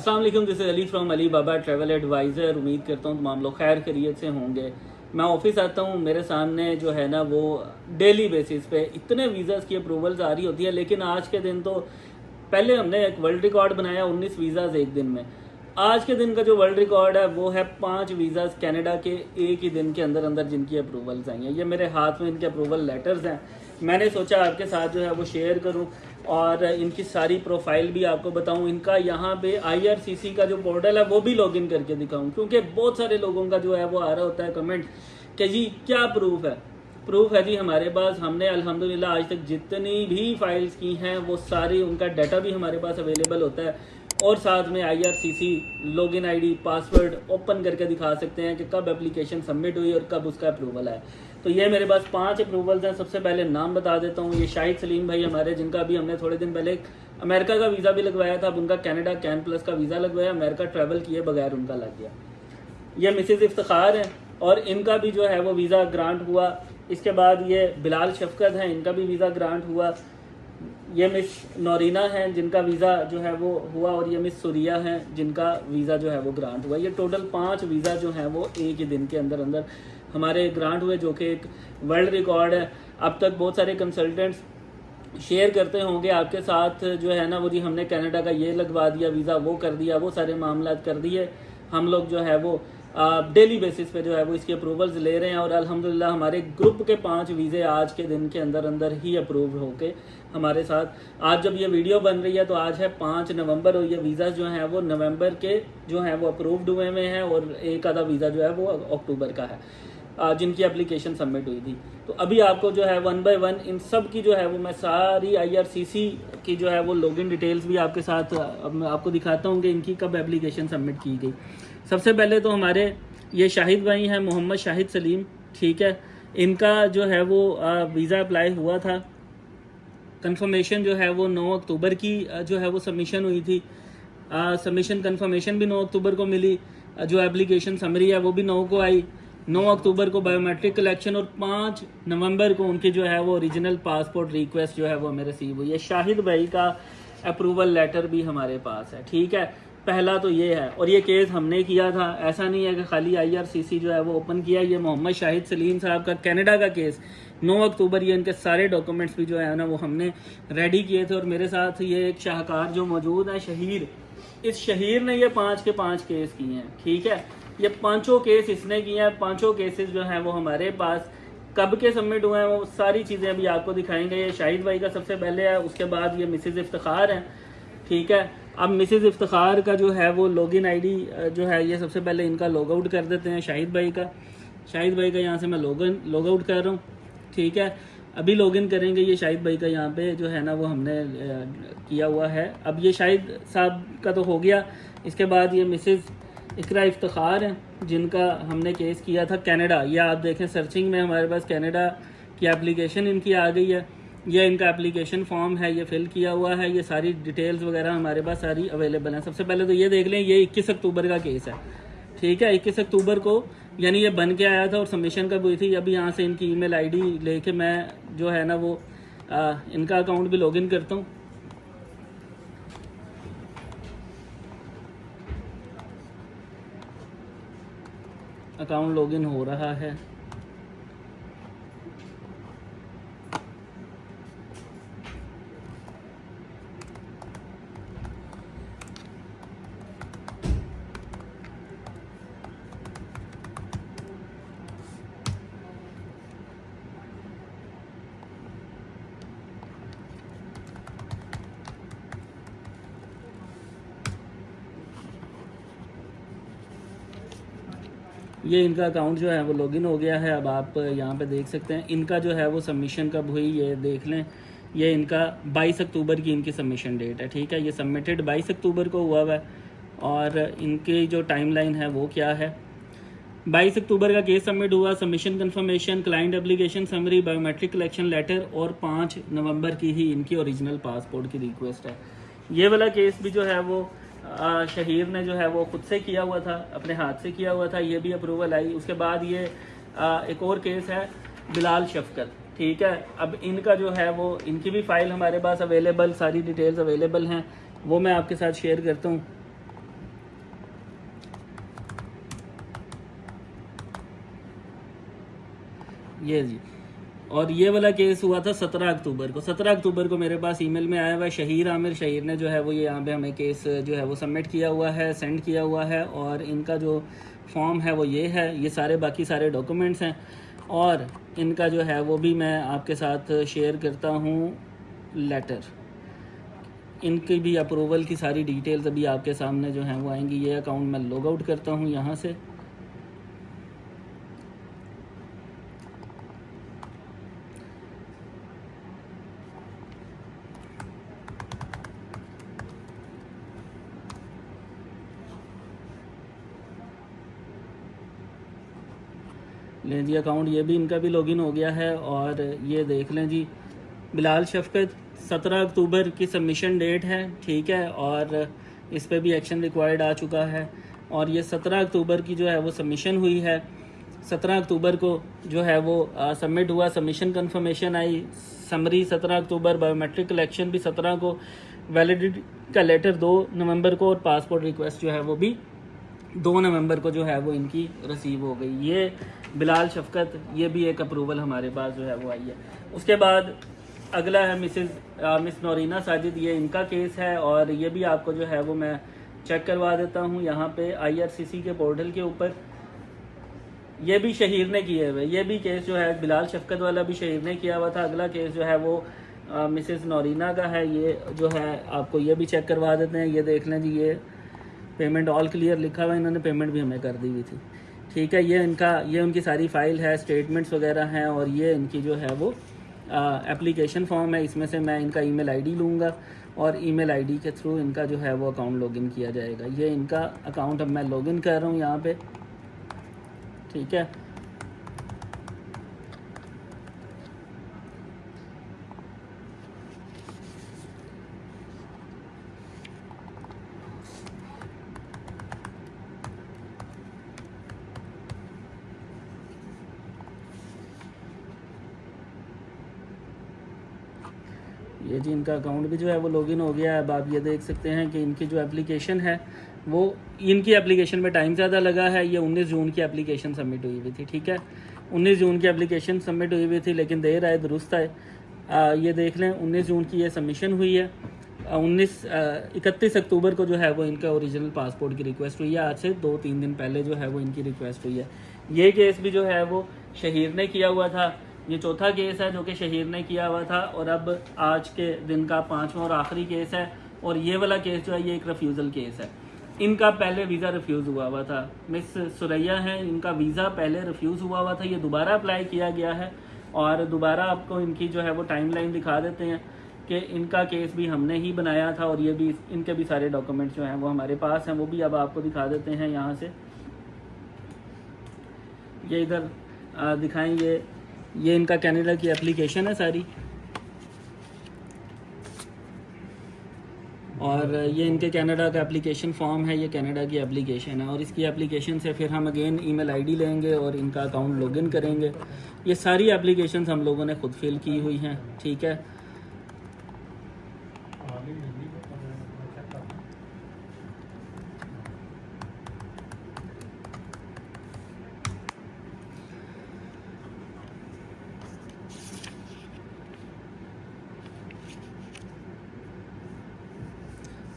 अस्सलाम वालेकुम, this is Ali from Ali Baba travel advisor. उम्मीद करता हूँ तमाम लोग खैर खैरियत से होंगे। मैं ऑफिस आता हूँ, मेरे सामने जो है ना वो डेली बेसिस पे इतने वीज़ाज़ की अप्रूवल्स आ रही होती है, लेकिन आज के दिन तो पहले हमने एक वर्ल्ड रिकॉर्ड बनाया 19 वीज़ाज़ एक दिन में। आज के दिन का जो वर्ल्ड रिकॉर्ड है वो है 5 वीज़ाज़ कनाडा के एक ही दिन के अंदर अंदर जिनकी अप्रूवल्स आई हैं। ये मेरे हाथ में इनके अप्रूवल लेटर्स हैं। मैंने सोचा आपके साथ जो है वो शेयर करूं और इनकी सारी प्रोफाइल भी आपको बताऊं। इनका यहाँ पे IRCC का जो पोर्टल है वो भी लॉगिन करके दिखाऊं, क्योंकि बहुत सारे लोगों का जो है वो आ रहा होता है कमेंट कि जी क्या प्रूफ है। प्रूफ है जी हमारे पास। हमने अल्हम्दुलिल्लाह आज तक जितनी भी फाइल्स की हैं वो सारी, उनका डाटा भी हमारे पास अवेलेबल होता है और साथ में IRCC login ID password open करके दिखा सकते हैं कि कब एप्लीकेशन सबमिट हुई और कब उसका अप्रूवल है। तो ये मेरे पास 5 अप्रूवल्स हैं। सबसे पहले नाम बता देता हूँ। ये शाहिद सलीम भाई हमारे, जिनका भी हमने थोड़े दिन पहले अमेरिका का वीज़ा भी लगवाया था। अब उनका कनाडा कैन प्लस का वीज़ा लगवाया, अमेरिका ट्रैवल किए बगैर उनका लग गया। ये मिसेज़ इफ्तिखार हैं और इनका भी जो है वो वीज़ा ग्रांट हुआ। इसके बाद ये बिलाल शफकत हैं, इनका भी वीज़ा ग्रांट हुआ। ये मिस नौरीना हैं जिनका वीज़ा जो है वो हुआ, और ये मिस सुरिया हैं जिनका वीज़ा जो है वो ग्रांट हुआ। ये टोटल 5 वीज़ा जो हैं वो एक ही दिन के अंदर अंदर हमारे ग्रांट हुए, जो कि एक वर्ल्ड रिकॉर्ड है। अब तक बहुत सारे कंसल्टेंट्स शेयर करते होंगे आपके साथ जो है ना वो जी हमने कनाडा का ये लगवा दिया वीज़ा, वो कर दिया, वो सारे मामला कर दिए। हम लोग जो है वो डेली बेसिस पे जो है वो इसकी अप्रूवल्स ले रहे हैं और अल्हम्दुलिल्लाह हमारे ग्रुप के 5 वीज़े आज के दिन के अंदर अंदर ही अप्रूव होके हमारे साथ। आज जब ये वीडियो बन रही है तो आज है 5 नवंबर और ये वीज़ा जो हैं वो नवंबर के जो हैं वो अप्रूव्ड हुए में हैं और एक आधा वीज़ा जो है वो अक्टूबर का है जिनकी एप्लीकेशन सबमिट हुई थी। तो अभी आपको जो है 1 बाय 1 इन सब की जो है वो मैं सारी IRCC की जो है वो लॉगिन डिटेल्स भी आपके साथ आपको दिखाता हूँ कि इनकी कब एप्लीकेशन सबमिट की गई। सबसे पहले तो हमारे ये शाहिद भाई हैं, मोहम्मद शाहिद सलीम, ठीक है। इनका जो है वो वीज़ा अप्लाई हुआ था। कंफर्मेशन जो है वो 9 अक्टूबर की जो है वो सबमिशन हुई थी। सबमिशन कंफर्मेशन भी 9 अक्टूबर को मिली। जो एप्लीकेशन समरी है वो भी 9 को आई। 9 अक्टूबर को बायोमेट्रिक कलेक्शन और 5 नवंबर को उनकी जो है वो ओरिजिनल पासपोर्ट रिक्वेस्ट जो है वो हमें रिसीव हुई है। शाहिद भाई का अप्रूवल लेटर भी हमारे पास है, ठीक है। पहला तो ये है, और ये केस हमने किया था, ऐसा नहीं है कि खाली IRCC जो है वो ओपन किया। ये मोहम्मद शाहिद सलीम साहब का कनाडा का केस 9 अक्टूबर, ये इनके सारे डॉक्यूमेंट्स भी जो है ना वो हमने रेडी किए थे। और मेरे साथ ये एक शाहकार जो मौजूद है, शहीर, इस शहीर ने ये 5 के 5 केस किए हैं, ठीक है। ये 5 केस इसने किए हैं। 5 केसेस जो हैं वो हमारे पास कब के सबमिट हुए हैं वो सारी चीज़ें अभी आपको दिखाएंगे। ये शाहिद भाई का सबसे पहले है, उसके बाद ये मिसेज़ इफ्तिखार हैं, ठीक है। अब मिसेज़ इफ्तिखार का जो है वो लॉगिन ID जो है ये सबसे पहले इनका लॉग आउट कर देते हैं शाहिद भाई का। शाहिद भाई का यहाँ से मैं लॉग आउट कर रहा हूँ, ठीक है। अभी लॉगिन करेंगे। ये शाहिद भाई का यहाँ पे जो है ना वो हमने किया हुआ है। अब ये शाहिद साहब का तो हो गया। इसके बाद ये मिसेज़ इकरा इफ्तिखार हैं जिनका हमने केस किया था कनाडा। ये आप देखें सर्चिंग में हमारे पास कनाडा की एप्लीकेशन इनकी आ गई है। ये इनका एप्लीकेशन फॉर्म है, ये फिल किया हुआ है। ये सारी डिटेल्स वगैरह हमारे पास सारी अवेलेबल हैं। सबसे पहले तो ये देख लें, ये 21 अक्टूबर का केस है, ठीक है। 21 अक्टूबर को यानी ये बन के आया था और सबमिशन कब हुई थी। अभी यहाँ से इनकी ईमेल ID लेके मैं जो है ना वो इनका अकाउंट भी लॉगिन करता हूँ। अकाउंट लॉगिन हो रहा है। ये इनका अकाउंट जो है वो लॉगिन हो गया है। अब आप यहाँ पे देख सकते हैं इनका जो है वो सबमिशन कब हुई, ये देख लें। ये इनका 22 अक्टूबर की इनकी सबमिशन डेट है, ठीक है। ये सबमिटेड 22 अक्टूबर को हुआ है और इनकी जो टाइमलाइन है वो क्या है। 22 अक्टूबर का केस सबमिट हुआ, submission confirmation, client application summary, biometric collection letter और 5 नवंबर की ही इनकी ओरिजिनल पासपोर्ट की रिक्वेस्ट है। ये वाला केस भी जो है वो शहीर ने जो है वो खुद से किया हुआ था, अपने हाथ से किया हुआ था। ये भी अप्रूवल आई। उसके बाद ये एक और केस है बिलाल शफकत, ठीक है। अब इनका जो है वो इनकी भी फ़ाइल हमारे पास अवेलेबल, सारी डिटेल्स अवेलेबल हैं, वो मैं आपके साथ शेयर करता हूँ। ये जी। और ये वाला केस हुआ था 17 अक्टूबर को। 17 अक्टूबर को मेरे पास ईमेल में आया हुआ है शहीर आमिर। शहीर ने जो है वो ये यहाँ पे हमें केस जो है वो सबमिट किया हुआ है, सेंड किया हुआ है। और इनका जो फॉर्म है वो ये है, ये सारे बाकी सारे डॉक्यूमेंट्स हैं। और इनका जो है वो भी मैं आपके साथ शेयर करता हूँ लेटर। इनकी भी अप्रूवल की सारी डिटेल्स अभी आपके सामने जो हैं वो आएंगी। ये अकाउंट मैं लॉग आउट करता हूँ यहाँ से। लें जी अकाउंट, ये भी इनका भी लॉगिन हो गया है। और ये देख लें जी, बिलाल शफकत 17 अक्टूबर की सबमिशन डेट है, ठीक है। और इस पे भी एक्शन रिक्वायर्ड आ चुका है। और ये 17 अक्टूबर की जो है वो सबमिशन हुई है। 17 अक्टूबर को जो है वो सबमिट हुआ, सबमिशन कंफर्मेशन आई, समरी 17 अक्टूबर, बायोमेट्रिक कलेक्शन भी 17 को, वैलिडिटी का लेटर 2 नवंबर को, और पासपोर्ट रिक्वेस्ट जो है वो भी 2 नवंबर को जो है वो इनकी रिसीव हो गई। ये बिलाल शफकत, ये भी एक अप्रूवल हमारे पास जो है वो आई है। उसके बाद अगला है मिस नौरीना साजिद, ये इनका केस है। और ये भी आपको जो है वो मैं चेक करवा देता हूँ यहाँ पे IRCC के पोर्टल के ऊपर। ये भी शहीर ने किए हुए, ये भी केस जो है बिलाल शफकत वाला भी शहीर ने किया हुआ था। अगला केस जो है वो मिसेस नौरीना का है। ये जो है आपको ये भी चेक करवा देते हैं। ये देख लें जी, ये पेमेंट ऑल क्लियर लिखा हुआ है, इन्होंने पेमेंट भी हमें कर दी हुई थी, ठीक है। ये उनकी सारी फाइल है, स्टेटमेंट्स वगैरह हैं। और ये इनकी जो है वो एप्लीकेशन फॉर्म है। इसमें से मैं इनका ईमेल आईडी लूँगा और ईमेल आईडी के थ्रू इनका जो है वो अकाउंट लॉगिन किया जाएगा। ये इनका अकाउंट अब मैं लॉगिन कर रहा हूँ यहाँ पे, ठीक है। ये जी इनका अकाउंट भी जो है वो लॉगिन हो गया है। अब आप ये देख सकते हैं कि इनकी जो एप्लीकेशन है वो, इनकी एप्लीकेशन में टाइम ज़्यादा लगा है। ये 19 जून की एप्लीकेशन सबमिट हुई हुई थी, ठीक है। 19 जून की एप्लीकेशन सबमिट हुई हुई थी, लेकिन देर आए दुरुस्त आए। ये देख लें 19 जून की ये सबमिशन हुई है। 31 अक्टूबर को जो है वो इनका ओरिजिनल पासपोर्ट की रिक्वेस्ट हुई है। आज से 2-3 दिन पहले जो है वो इनकी रिक्वेस्ट हुई है। ये केस भी जो है वो शहीर ने किया हुआ था। ये चौथा केस है जो कि शहीर ने किया हुआ था। और अब आज के दिन का 5वां और आखिरी केस है। और ये वाला केस जो है ये एक रिफ्यूज़ल केस है। इनका पहले वीज़ा रिफ्यूज़ हुआ था। मिस सुरैया हैं, इनका वीज़ा पहले रिफ्यूज़ हुआ था। ये दोबारा अप्लाई किया गया है। और दोबारा आपको इनकी जो है वो टाइमलाइन दिखा देते हैं कि इनका केस भी हमने ही बनाया था। और ये भी, इनके भी सारे डॉक्यूमेंट्स जो हैं वो हमारे पास हैं, वो भी अब आपको दिखा देते हैं यहाँ से। ये इधर दिखाएंगे, ये इनका कनाडा की एप्लीकेशन है सारी। और ये इनके कनाडा का एप्लीकेशन फॉर्म है, ये कनाडा की एप्लीकेशन है। और इसकी एप्लीकेशन से फिर हम अगेन ईमेल आईडी लेंगे और इनका अकाउंट लॉगिन करेंगे। ये सारी एप्लीकेशंस हम लोगों ने खुद फिल की हुई हैं, ठीक है।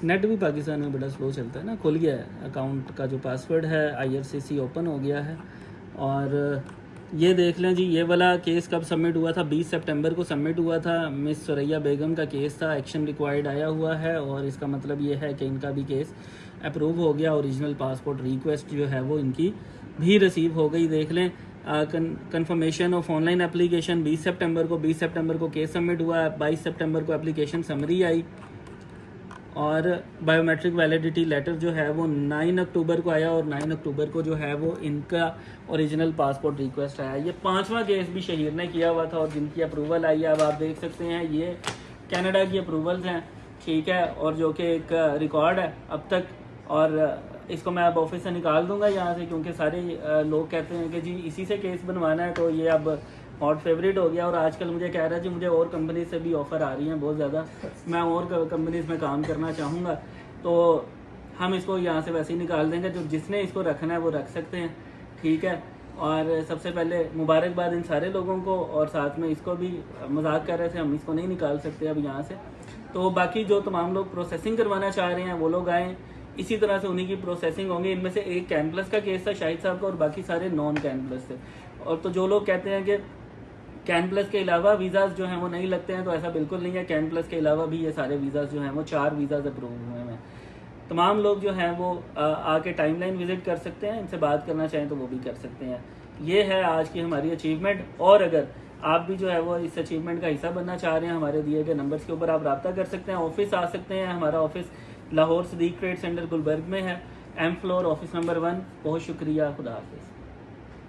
नेट भी पाकिस्तान में बड़ा स्लो चलता है ना। खुल गया है अकाउंट का जो पासवर्ड है, IRCC ओपन हो गया है। और ये देख लें जी, ये वाला केस कब सबमिट हुआ था? 20 सितंबर को सबमिट हुआ था। मिस सुरैया बेगम का केस था, एक्शन रिक्वायर्ड आया हुआ है। और इसका मतलब ये है कि इनका भी केस अप्रूव हो गया। ओरिजिनल पासपोर्ट रिक्वेस्ट जो है वो इनकी भी रिसीव हो गई। देख लें कंफर्मेशन ऑफ ऑनलाइन एप्लीकेशन 20 सितंबर को केस सबमिट हुआ है। 22 सितंबर को एप्लीकेशन समरी आई। और बायोमेट्रिक वैलिडिटी लेटर जो है वो 9 अक्टूबर को आया। और 9 अक्टूबर को जो है वो इनका ओरिजिनल पासपोर्ट रिक्वेस्ट आया। ये 5वां केस भी शहीर ने किया हुआ था और जिनकी अप्रूवल आई है। अब आप देख सकते हैं ये कनाडा की अप्रूवल्स हैं, ठीक है। और जो कि एक रिकॉर्ड है अब तक। और इसको मैं अब ऑफिस से निकाल दूंगा यहाँ से, क्योंकि सारे लोग कहते हैं कि जी इसी से केस बनवाना है। तो ये अब हॉट फेवरेट हो गया। और आजकल मुझे कह रहा है जी मुझे और कंपनी से भी ऑफ़र आ रही हैं बहुत ज़्यादा, मैं और कंपनीज में काम करना चाहूँगा। तो हम इसको यहाँ से वैसे ही निकाल देंगे। जो जिसने इसको रखना है वो रख सकते हैं, ठीक है। और सबसे पहले मुबारकबाद इन सारे लोगों को, और साथ में इसको भी मजाक कर रहे थे, हम इसको नहीं निकाल सकते अब यहाँ से। तो बाकी जो तमाम लोग प्रोसेसिंग करवाना चाह रहे हैं वो लोग आएँ, इसी तरह से उन्हीं की प्रोसेसिंग होंगी। इनमें से एक कैन प्लस का केस था शाहिद साहब का और बाकी सारे नॉन कैन प्लस थे। और तो जो लोग कहते हैं कि कैन प्लस के अलावा वीज़ाज़ जो हैं वो नहीं लगते हैं, तो ऐसा बिल्कुल नहीं है। कैन प्लस के अलावा भी ये सारे वीज़ाज़ जो हैं वो 4 वीज़ाज़ अप्रूव हुए हैं। तमाम लोग जो हैं वो आके टाइमलाइन विज़िट कर सकते हैं, इनसे बात करना चाहें तो वो भी कर सकते हैं। ये है आज की हमारी अचीवमेंट, और अगर आप भी जो है वो इस अचीवमेंट का हिस्सा बनना चाह रहे हैं, हमारे दिए गए नंबर्स के ऊपर आप रब्ता कर सकते हैं। ऑफिस आ सकते हैं, हमारा office Lahore Sadiq trade centre Gulberg में है, एम फ्लोर, ऑफिस नंबर 1। बहुत शुक्रिया, खुदा हाफिज़।